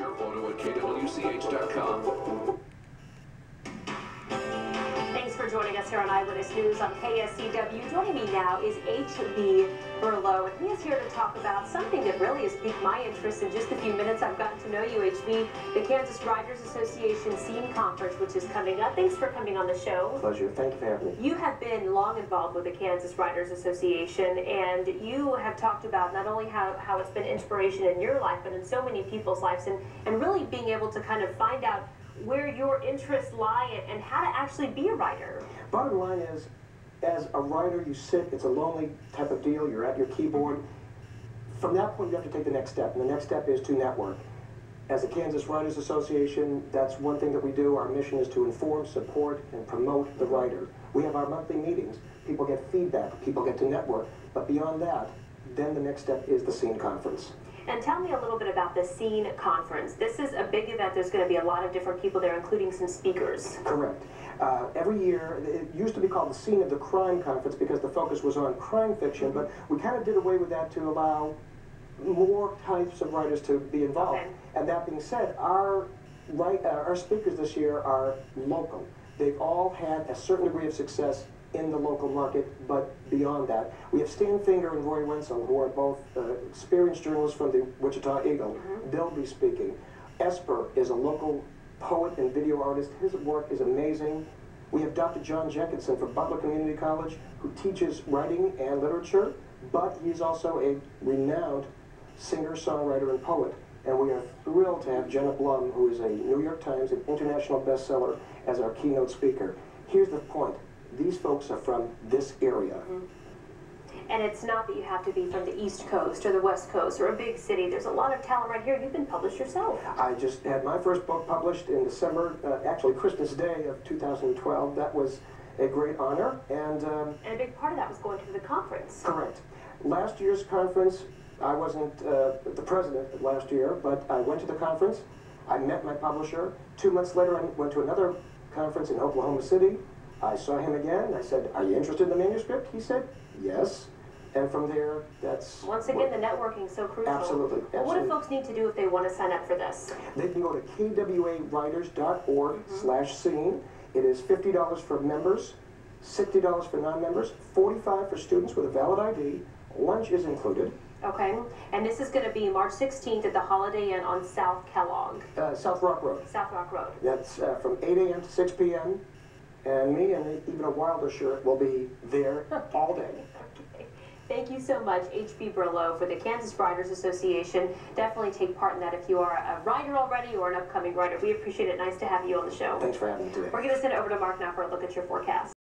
your photo at kwch.com. Thanks for joining us here on Eyewitness News on KSCW. Joining me now is H.B. Berlow, and he is here to talk about something that really has piqued my interest in just the few minutes I've gotten to know you, H.B., the Kansas Writers Association Scene Conference, which is coming up. Thanks for coming on the show. Pleasure. Thank you for having me. You have been long involved with the Kansas Writers Association, and you have talked about not only how it's been inspiration in your life, but in so many people's lives, and really being able to kind of find out where your interests lie and how to actually be a writer. Bottom line is, as a writer, you sit, it's a lonely type of deal, you're at your keyboard. From that point, you have to take the next step, and the next step is to network. As the Kansas Writers Association, that's one thing that we do. Our mission is to inform, support, and promote the writer. We have our monthly meetings. People get feedback, people get to network, but beyond that, then the next step is the Scene Conference. And tell me a little bit about the Scene Conference. This is a big event. There's going to be a lot of different people there, including some speakers. Correct. Every year, it used to be called the Scene of the Crime Conference because the focus was on crime fiction, but we kind of did away with that to allow more types of writers to be involved. Okay. And that being said, our speakers this year are local. They've all had a certain degree of success in the local market, but beyond that. We have Stan Finger and Roy Wenzel, who are both experienced journalists from the Wichita Eagle. They'll be speaking. Esper is a local poet and video artist. His work is amazing. We have Dr. John Jenkinson from Butler Community College, who teaches writing and literature, but he's also a renowned singer, songwriter, and poet. And we are thrilled to have Jenna Blum, who is a New York Times and international bestseller, as our keynote speaker. Here's the point. These folks are from this area. And it's not that you have to be from the East Coast or the West Coast or a big city. There's a lot of talent right here. You've been published yourself. I just had my first book published in December, actually Christmas Day of 2012. That was a great honor. And a big part of that was going to the conference. Correct. Last year's conference, I wasn't the president last year, but I went to the conference. I met my publisher. 2 months later, I went to another conference in Oklahoma City. I saw him again. I said, "Are you interested in the manuscript?" He said, "Yes." And from there, that's... Once again, the networking is so crucial. Absolutely. Well, what do folks need to do if they want to sign up for this? They can go to kwawriters.org/scene. It is $50 for members, $60 for non-members, $45 for students with a valid ID. Lunch is included. Okay. And this is going to be March 16th at the Holiday Inn on South Kellogg. South Rock Road. South Rock Road. That's from 8 a.m. to 6 p.m. And me and even a Wilder shirt will be there all day. Okay. Thank you so much, H.B. Berlow, for the Kansas Writers Association. Definitely take part in that if you are a writer already or an upcoming writer. We appreciate it. Nice to have you on the show. Thanks for having me today. We're going to send it over to Mark now for a look at your forecast.